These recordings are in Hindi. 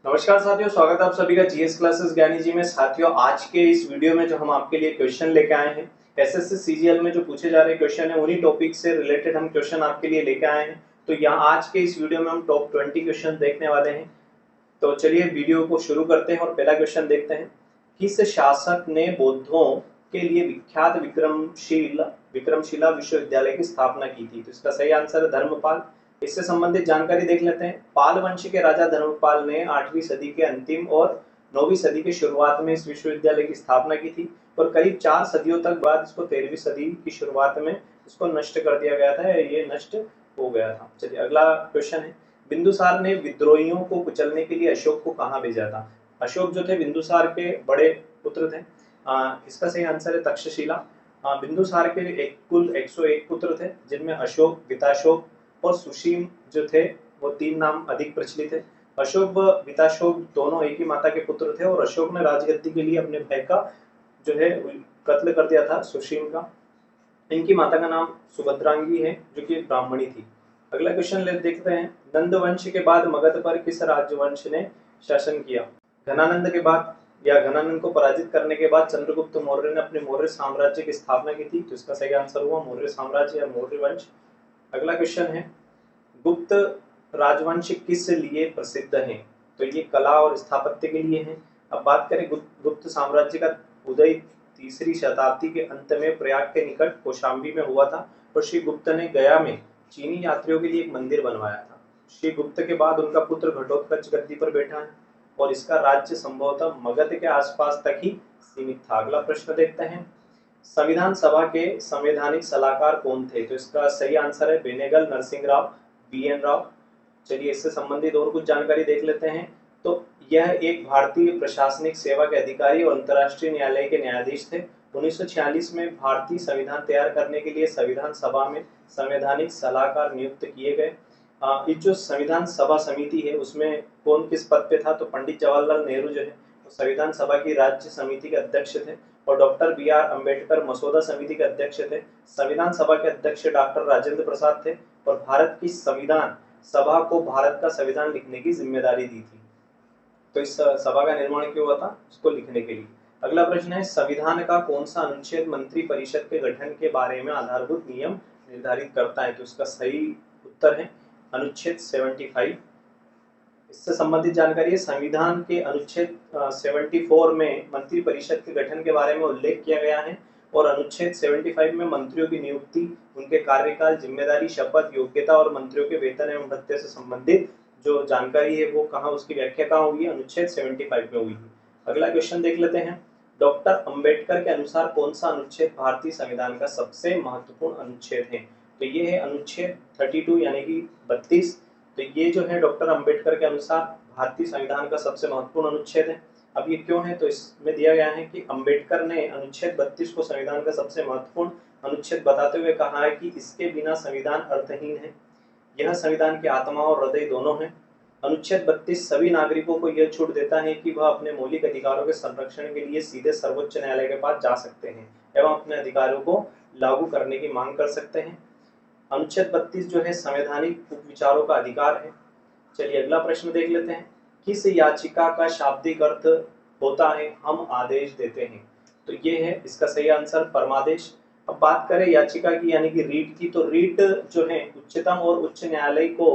नमस्कार साथियों, स्वागत है आप सभी का जीएस क्लासेस ज्ञानी जी में। साथियों, आज के इस वीडियो में जो हम आपके लिए क्वेश्चन लेके आए हैं, एसएससी सीजीएल में जो पूछे जा रहे क्वेश्चन है उन्हीं टॉपिक से रिलेटेड हम क्वेश्चन आपके लिए लेके आए हैं। तो यहाँ आज के इस वीडियो में हम टॉप 20 क्वेश्चन देखने वाले हैं। तो चलिए वीडियो को शुरू करते हैं और पहला क्वेश्चन देखते हैं। किस शासक ने बौद्धों के लिए विख्यात विक्रमशिला विश्वविद्यालय की स्थापना की थी? तो इसका सही आंसर है धर्मपाल। इससे संबंधित जानकारी देख लेते हैं। पाल वंश के राजा धर्मपाल ने 8वीं सदी के अंतिम और 9वीं सदी के शुरुआत में इस विश्वविद्यालय की स्थापना की थी और करीब 4 सदियों तक बाद इसको 13वीं सदी की शुरुआत में इसको नष्ट कर दिया गया था। ये नष्ट हो गया था। चलिए अगला क्वेश्चन है। बिंदुसार ने विद्रोहियों को कुचलने के लिए अशोक को कहाँ भेजा था? अशोक जो थे बिंदुसार के बड़े पुत्र थे। इसका सही आंसर है तक्षशिला। बिंदुसार के कुल 101 पुत्र थे, जिनमें अशोक, विताशोक और सुशील जो थे वो 3 नाम अधिक प्रचलित है। अशोक व विताशोक दोनों एक ही माता के पुत्र थे और अशोक ने राजगद्दी के लिए अपने भाई का जो है कत्ल कर दिया था, सुशील का। इनकी माता का नाम सुभद्रांगी है, जो कि ब्राह्मणी थी। अगला क्वेश्चन देखते हैं। नंद वंश के बाद मगध पर किस राजवंश ने शासन किया? घनानंद के बाद या घनानंद को पराजित करने के बाद चंद्रगुप्त मौर्य ने अपने मौर्य साम्राज्य की स्थापना की थी। तो इसका सही आंसर हुआ मौर्य साम्राज्य या मौर्य वंश। अगला क्वेश्चन है। गुप्त राजवंश किस लिए प्रसिद्ध है? तो ये कला और स्थापत्य के लिए है। अब बात करें गुप्त साम्राज्य का उदय 3री शताब्दी के अंत में प्रयाग के निकट कौशाम्बी में हुआ था और श्री गुप्त ने गया में चीनी यात्रियों के लिए एक मंदिर बनवाया था। श्री गुप्त के बाद उनका पुत्र घटोत्कच गद्दी पर बैठा है और इसका राज्य संभवतः मगध के आसपास तक ही सीमित था। अगला प्रश्न देखते हैं। संविधान सभा के संवैधानिक सलाहकार कौन थे? तो इसका सही आंसर है बेनेगल नरसिंह राव, BN राव। चलिए इससे संबंधित और कुछ जानकारी देख लेते हैं। तो यह एक भारतीय प्रशासनिक सेवा के अधिकारी और अंतर्राष्ट्रीय न्यायालय के न्यायाधीश थे। 1946 में भारतीय संविधान तैयार करने के लिए संविधान सभा में संवैधानिक सलाहकार नियुक्त किए गए। ये जो संविधान सभा समिति है उसमें कौन किस पद पे था? तो पंडित जवाहरलाल नेहरू जो है संविधान सभा की राज्य समिति के अध्यक्ष थे और डॉक्टर BR अम्बेडकर मसौदा समिति के अध्यक्ष थे। संविधान सभा के अध्यक्ष डॉक्टर राजेंद्र प्रसाद थे और भारत की संविधान सभा को भारत का संविधान लिखने की जिम्मेदारी दी थी। तो इस सभा का निर्माण क्यों हुआ था? इसको लिखने के लिए। अगला प्रश्न है। संविधान का कौन सा अनुच्छेद मंत्री परिषद के गठन के बारे में आधारभूत नियम निर्धारित करता है? तो इसका सही उत्तर है अनुच्छेद 75। इससे संबंधित जानकारी है। संविधान के अनुच्छेद 74 में मंत्री परिषद के गठन के बारे में उल्लेख किया गया है और अनुच्छेद 75 में मंत्रियों की नियुक्ति, उनके कार्यकाल, जिम्मेदारी, शपथ, योग्यता और मंत्रियों के वेतन एवं भत्ते से संबंधित जो जानकारी है वो कहाँ, उसकी व्याख्या कहाँ हुई? अनुच्छेद 75 में हुई। अगला क्वेश्चन देख लेते हैं। डॉक्टर अंबेडकर के अनुसार कौन सा अनुच्छेद भारतीय संविधान का सबसे महत्वपूर्ण अनुच्छेद है? तो ये है अनुच्छेद 32 यानी कि 32। तो ये जो है डॉक्टर अंबेडकर के अनुसार भारतीय संविधान का सबसे महत्वपूर्ण अनुच्छेद है। अब ये क्यों है? तो इसमें दिया गया है कि अंबेडकर ने अनुच्छेद 32 को संविधान का सबसे महत्वपूर्ण अनुच्छेद बताते हुए कहा है कि इसके बिना संविधान अर्थहीन है। यह संविधान की आत्मा और हृदय दोनों है। अनुच्छेद 32 सभी नागरिकों को यह छूट देता है कि वह अपने मौलिक अधिकारों के संरक्षण के लिए सीधे सर्वोच्च न्यायालय के पास जा सकते हैं एवं अपने अधिकारों को लागू करने की मांग कर सकते हैं। अनुच्छेद 32 जो है संवैधानिक उपविचारों का अधिकार है। चलिए अगला प्रश्न देख लेते हैं। किस याचिका का शाब्दिक अर्थ होता है हम आदेश देते हैं? तो ये है इसका सही आंसर परमादेश। अब बात करें याचिका की यानी कि रीट की, तो रीट जो है उच्चतम और उच्च न्यायालय को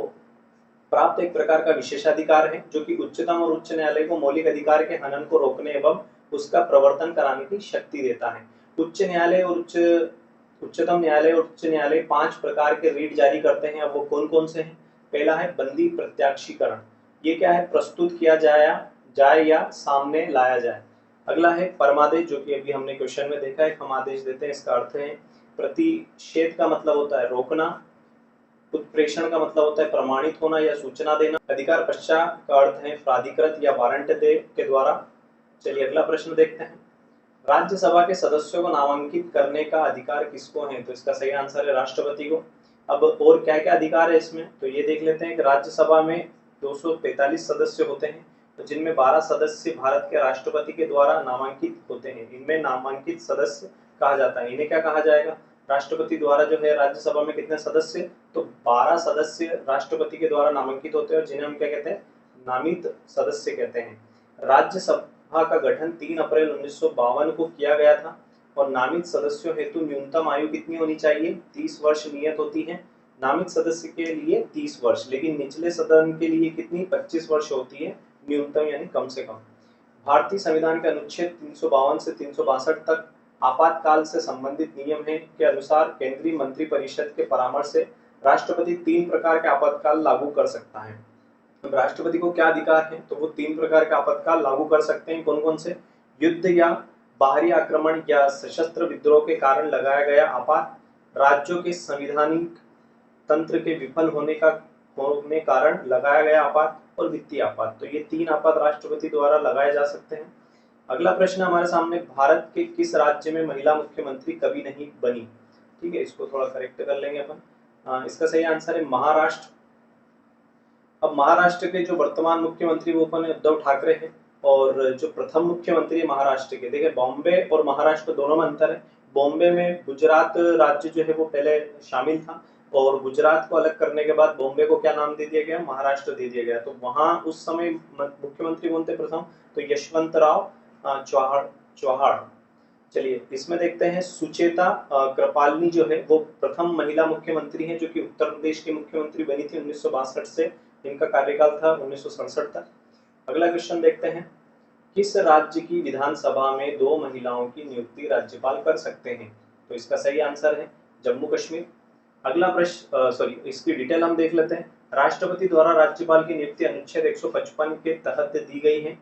प्राप्त एक प्रकार का विशेषाधिकार है जो कि उच्चतम और उच्च न्यायालय को मौलिक अधिकार के हनन को रोकने एवं उसका प्रवर्तन कराने की शक्ति देता है। उच्च न्यायालय और उच्चतम न्यायालय और उच्च न्यायालय 5 प्रकार के रीट जारी करते हैं। अब वो कौन कौन से हैं? पहला है बंदी प्रत्याक्षीकरण। ये क्या है? प्रस्तुत किया जाए या सामने लाया जाए। अगला है परमादेश, जो कि अभी हमने क्वेश्चन में देखा है। हम आदेश देते हैं, इसका अर्थ है प्रतिषेध का मतलब होता है रोकना। उत्प्रेषण का मतलब होता है प्रमाणित होना या सूचना देना। अधिकार पश्चात का अर्थ है प्राधिकृत या वारंट दे के द्वारा। चलिए अगला प्रश्न देखते हैं। राज्यसभा के सदस्यों को नामांकित करने का अधिकार किसको है? तो इसका सही आंसर है राष्ट्रपति को। अब और क्या क्या अधिकार है इसमें, तो ये देख लेते हैं कि राज्यसभा में 243 सदस्य होते हैं, तो जिनमें 12 सदस्य भारत के राष्ट्रपति के द्वारा नामांकित होते हैं। इनमें नामांकित सदस्य कहा जाता है। इन्हें क्या कहा जाएगा? राष्ट्रपति द्वारा जो है राज्यसभा में कितने सदस्य? तो 12 सदस्य राष्ट्रपति के द्वारा नामांकित होते हैं और जिन्हें हम क्या कहते हैं? नामित सदस्य कहते हैं। राज्यसभा का गठन 3 अप्रैल 1952 को किया गया था और नामित सदस्यों हेतु न्यूनतम आयु कितनी होनी चाहिए? 30 वर्ष नियत होती है। नामित सदस्य के लिए 30 वर्ष, लेकिन निचले सदन के लिए कितनी? 25 वर्ष होती है न्यूनतम, यानी कम से कम। भारतीय संविधान के अनुच्छेद 352 से 362 तक आपातकाल से संबंधित नियम है के अनुसार केंद्रीय मंत्रिपरिषद के परामर्श से राष्ट्रपति 3 प्रकार के आपातकाल लागू कर सकता है। अब राष्ट्रपति को क्या अधिकार है? तो वो 3 प्रकार के आपातकाल लागू कर सकते हैं। कौन कौन से? युद्ध या बाहरी आक्रमण या सशस्त्र विद्रोह के कारण लगाया गया आपात, राज्यों के संवैधानिक तंत्र के विफल होने कारण लगाया गया आपात और वित्तीय आपात। तो ये 3 आपात राष्ट्रपति द्वारा लगाए जा सकते हैं। अगला प्रश्न हमारे सामने, भारत के किस राज्य में महिला मुख्यमंत्री कभी नहीं बनी? ठीक है, इसको थोड़ा करेक्ट कर लेंगे अपन। इसका सही आंसर है महाराष्ट्र। अब महाराष्ट्र के जो वर्तमान मुख्यमंत्री वो कौन है? उद्धव ठाकरे हैं। और जो प्रथम मुख्यमंत्री है महाराष्ट्र के, देखिए बॉम्बे और महाराष्ट्र दोनों में अंतर है। बॉम्बे में गुजरात राज्य जो है वो पहले शामिल था और गुजरात को अलग करने के बाद बॉम्बे को क्या नाम दे दिया गया? महाराष्ट्र दे दिया गया। तो वहां उस समय मुख्यमंत्री कौन थे प्रथम? तो यशवंतराव चौहान। चलिए इसमें देखते हैं, सुचेता कृपालनी जो है वो प्रथम महिला मुख्यमंत्री है जो कि उत्तर प्रदेश की मुख्यमंत्री बनी थी 1962 से। इनका कार्यकाल था 1967 तक। अगला क्वेश्चन देखते हैं, किस राज्य की विधानसभा में 2 महिलाओं की नियुक्ति राज्यपाल कर सकते हैं? तो इसका सही आंसर है जम्मू कश्मीर। अगला प्रश्न इसकी डिटेल हम देख लेते हैं। राष्ट्रपति द्वारा राज्यपाल की नियुक्ति अनुच्छेद 155 के तहत दी गई है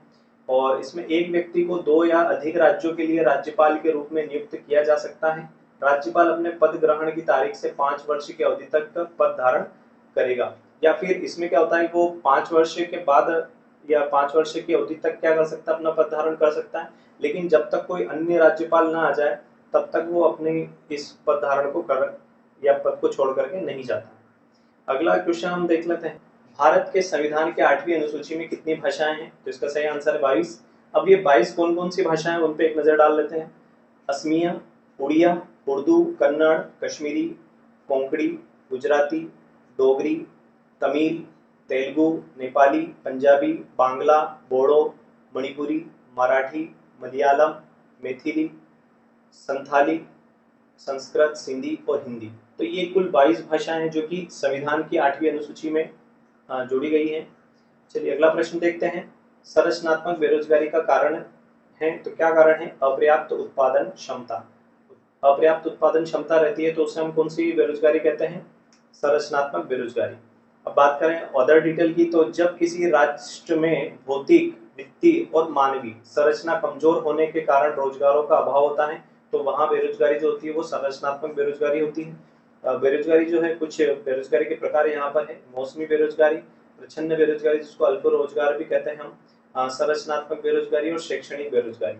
और इसमें एक व्यक्ति को 2 या अधिक राज्यों के लिए राज्यपाल के रूप में नियुक्त किया जा सकता है। राज्यपाल अपने पद ग्रहण की तारीख से 5 वर्ष की अवधि तक पद धारण करेगा, या फिर इसमें क्या होता है वो 5 वर्ष के बाद या 5 वर्ष की अवधि तक क्या कर सकता है? अपना पद धारण कर सकता है, लेकिन जब तक कोई अन्य राज्यपाल ना आ जाए तब तक वो अपने इस पद धारण को कर या पद को छोड़ करके नहीं जाता। अगला क्वेश्चन हम देख लेते हैं, भारत के संविधान के 8वीं अनुसूची में कितनी भाषाएं हैं? तो इसका सही आंसर है 22। अब ये 22 कौन कौन सी भाषाएं उन पे एक नजर डाल लेते हैं। असमिया, उड़िया, उर्दू, कन्नड़, कश्मीरी, कोंकणी, गुजराती, डोगरी, तमिल, तेलुगु, नेपाली, पंजाबी, बांग्ला, बोडो, मणिपुरी, मराठी, मलयालम, मैथिली, संथाली, संस्कृत, सिंधी और हिंदी। तो ये कुल 22 भाषाएं हैं जो कि संविधान की 8वीं अनुसूची में जोड़ी गई है। चलिए अगला प्रश्न देखते हैं, संरचनात्मक बेरोजगारी का कारण है, तो क्या कारण है? अपर्याप्त उत्पादन क्षमता। अपर्याप्त उत्पादन क्षमता रहती है तो उसे हम कौन सी बेरोजगारी कहते हैं? संरचनात्मक बेरोजगारी। अब बात करें अदर डिटेल की, तो जब किसी राष्ट्र में भौतिक, वित्तीय और मानवीय संरचना कमजोर होने के कारण रोजगारों का अभाव होता है तो वहां बेरोजगारी जो होती है वो संरचनात्मक बेरोजगारी होती है। बेरोजगारी जो है, कुछ बेरोजगारी के प्रकार यहाँ पर है, मौसमी बेरोजगारी, प्रच्छन्न बेरोजगारी जिसको अल्प रोजगार भी कहते हैं हम, संरचनात्मक बेरोजगारी और शैक्षणिक बेरोजगारी।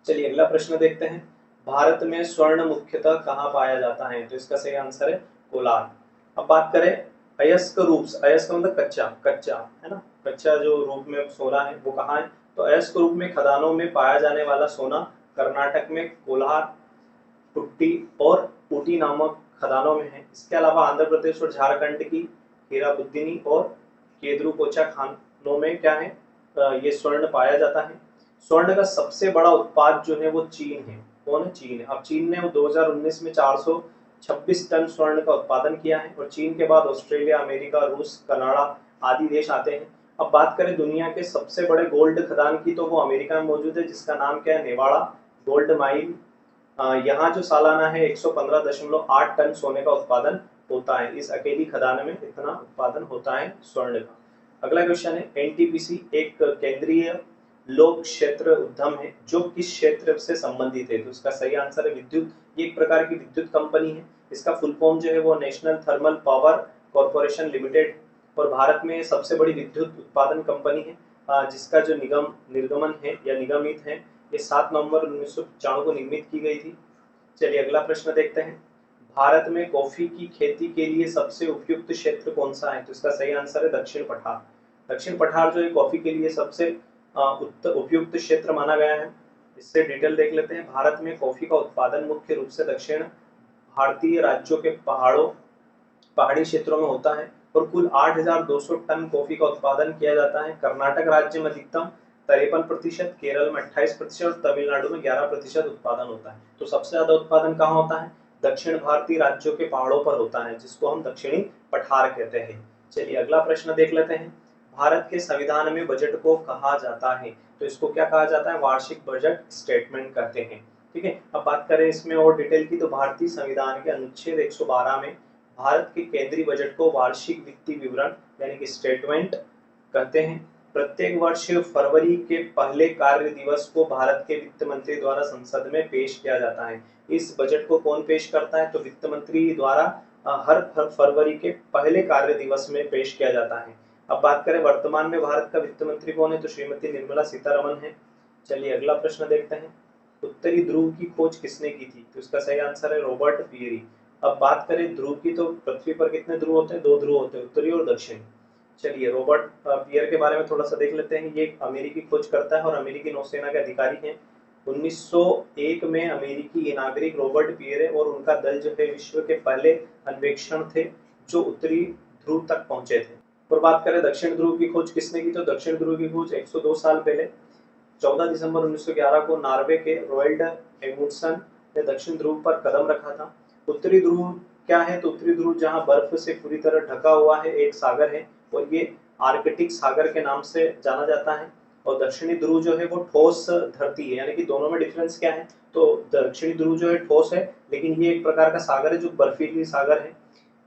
चलिए अगला प्रश्न देखते हैं, भारत में स्वर्ण मुख्यतः कहाँ पाया जाता है? तो इसका सही आंसर है कोलार। अब बात करें अयस्क रूप, अयस्क मतलब कच्चा, कच्चा है ना, कच्चा जो रूप में सोना है वो कहाँ है? तो अयस्क रूप में खदानों में पाया जाने वाला सोना कर्नाटक में कोलार, पुट्टी और ऊटी नामक खदानों में है। इसके अलावा आंध्र प्रदेश और झारखंड की हीराबुद्दीनी और केदरूकोचा खानों में क्या है? ये स्वर्ण पाया जाता है। स्वर्ण का सबसे बड़ा उत्पाद जो है वो चीन है। कौन है? चीन है। अब चीन ने 2019 में 426 टन स्वर्ण का उत्पादन किया है और चीन के बाद ऑस्ट्रेलिया, अमेरिका, रूस, कनाडा आदि देश आते हैं। अब बात करें दुनिया के सबसे बड़े गोल्ड खदान की, तो वो अमेरिका में मौजूद है जिसका नाम क्या है? नेवाड़ा गोल्ड माइन। यहाँ जो सालाना है 115.8 टन सोने का उत्पादन होता है। इस अकेली खदान में इतना उत्पादन होता है स्वर्ण का। अगला क्वेश्चन है, एनटीपीसी एक केंद्रीय लोक क्षेत्र उद्यम है जो किस क्षेत्र से संबंधित है? तो इसका सही आंसर है विद्युत। ये एक प्रकार की विद्युत कंपनी है। इसका फुल फॉर्म जो है वो national thermal power corporation limited, और भारत में सबसे बड़ी विद्युत उत्पादन कंपनी है जिसका जो निर्गमन है या निगमित है ये 7 नवंबर 1995 को निर्मित की गई थी। चलिए अगला प्रश्न देखते हैं, भारत में कॉफी की खेती के लिए सबसे उपयुक्त क्षेत्र कौन सा है? तो इसका सही आंसर है दक्षिण पठार। दक्षिण पठार जो है कॉफी के लिए सबसे उपयुक्त क्षेत्र माना गया है। इससे डिटेल देख लेते हैं। भारत में कॉफी का उत्पादन मुख्य रूप से दक्षिण भारतीय राज्यों के पहाड़ी क्षेत्रों में होता है और कुल 8,200 टन कॉफी का उत्पादन किया जाता है। कर्नाटक राज्य में अधिकतम 53%, केरल में 28% और तमिलनाडु में 11% उत्पादन होता है। तो सबसे ज्यादा उत्पादन कहाँ होता है? दक्षिण भारतीय राज्यों के पहाड़ों पर होता है, जिसको हम दक्षिणी पठार कहते हैं। चलिए अगला प्रश्न देख लेते हैं। भारत के संविधान में बजट को कहा जाता है, तो इसको क्या कहा जाता है? वार्षिक बजट स्टेटमेंट कहते हैं। ठीक है, अब बात करें इसमें और डिटेल की, तो भारतीय संविधान के अनुच्छेद 112 में भारत के केंद्रीय बजट को वार्षिक वित्तीय विवरण यानी कि स्टेटमेंट कहते हैं। प्रत्येक वर्ष फरवरी के पहले कार्य दिवस को भारत के वित्त मंत्री द्वारा संसद में पेश किया जाता है। इस बजट को कौन पेश करता है? तो वित्त मंत्री द्वारा हर फरवरी के पहले कार्य दिवस में पेश किया जाता है। अब बात करें वर्तमान में भारत का वित्त मंत्री कौन है, तो श्रीमती निर्मला सीतारमन है। चलिए अगला प्रश्न देखते हैं। उत्तरी ध्रुव की खोज किसने की थी? तो इसका सही आंसर है रॉबर्ट पियरी। अब बात करें ध्रुव की, तो पृथ्वी पर कितने ध्रुव होते हैं? 2 ध्रुव होते हैं, उत्तरी और दक्षिणी। चलिए रॉबर्ट पियर के बारे में थोड़ा सा देख लेते हैं। ये अमेरिकी खोज करता है और अमेरिकी नौसेना के अधिकारी हैं। 1901 में अमेरिकी नागरिक रॉबर्ट पियर और उनका दल जो है विश्व के पहले अन्वेषण थे जो उत्तरी ध्रुव तक पहुंचे थे। और बात करें दक्षिण ध्रुव की खोज किसने की, तो दक्षिण ध्रुव की खोज 102 साल पहले 14 दिसंबर 1911 को नॉर्वे के रोएल्ड एमुंडसन ने दक्षिण ध्रुव पर कदम रखा था। उत्तरी ध्रुव क्या है, तो उत्तरी ध्रुव जहां बर्फ से पूरी तरह ढका हुआ है एक सागर है और ये आर्कटिक सागर के नाम से जाना जाता है। और दक्षिणी ध्रुव जो है वो ठोस धरती है, यानी कि दोनों में डिफरेंस क्या है, तो दक्षिणी ध्रुव जो है ठोस है, लेकिन ये एक प्रकार का सागर है जो बर्फीली सागर है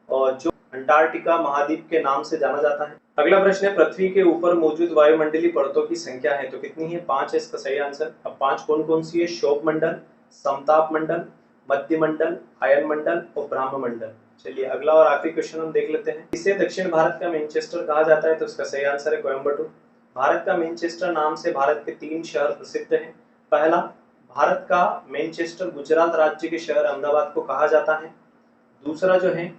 और जो अंटार्कटिका महाद्वीप के नाम से जाना जाता है। अगला प्रश्न है, पृथ्वी के ऊपर मौजूद वायुमंडलीय परतों की संख्या है, तो कितनी है? 5 है इसका सही आंसर। अब 5 कौन कौन सी है? शोभ मंडल, समताप मंडल, मध्य मंडल, अयन मंडल और ब्रह्म मंडल। चलिए अगला और आखिरी क्वेश्चन हम देख लेते हैं। इसे दक्षिण भारत का मैनचेस्टर कहा जाता है, तो इसका सही आंसर है कोयम्बटूर। भारत का मैनचेस्टर नाम से भारत के 3 शहर प्रसिद्ध हैं। पहला, भारत का मैनचेस्टर गुजरात राज्य के शहर अहमदाबाद को कहा जाता है। दूसरा जो है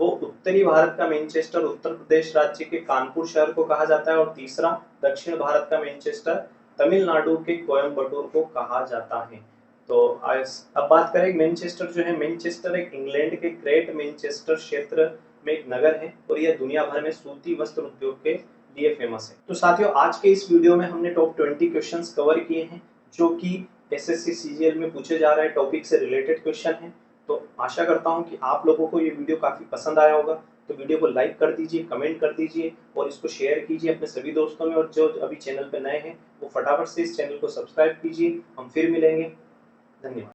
वो उत्तरी भारत का मैनचेस्टर उत्तर प्रदेश राज्य के कानपुर शहर को कहा जाता है। और तीसरा, दक्षिण भारत का मैनचेस्टर तमिलनाडु के कोयम्बटूर को कहा जाता है। तो अब बात करें मैनचेस्टर जो है, मैनचेस्टर एक इंग्लैंड के ग्रेट मैनचेस्टर क्षेत्र में एक नगर है और यह दुनिया भर में सूती वस्त्र उद्योग के लिए फेमस है। तो साथियों आज के इस वीडियो में हमने टॉप 20 क्वेश्चंस कवर किए हैं जो कि एसएससी सीजीएल में पूछे जा रहे टॉपिक से रिलेटेड क्वेश्चन हैं। तो आशा करता हूं कि आप लोगों को ये वीडियो काफी पसंद आया होगा। तो वीडियो को लाइक कर दीजिए, कमेंट कर दीजिए और इसको शेयर कीजिए अपने सभी दोस्तों में। और जो अभी चैनल पे नए हैं वो फटाफट से इस चैनल को सब्सक्राइब कीजिए। हम फिर मिलेंगे। धन्यवाद।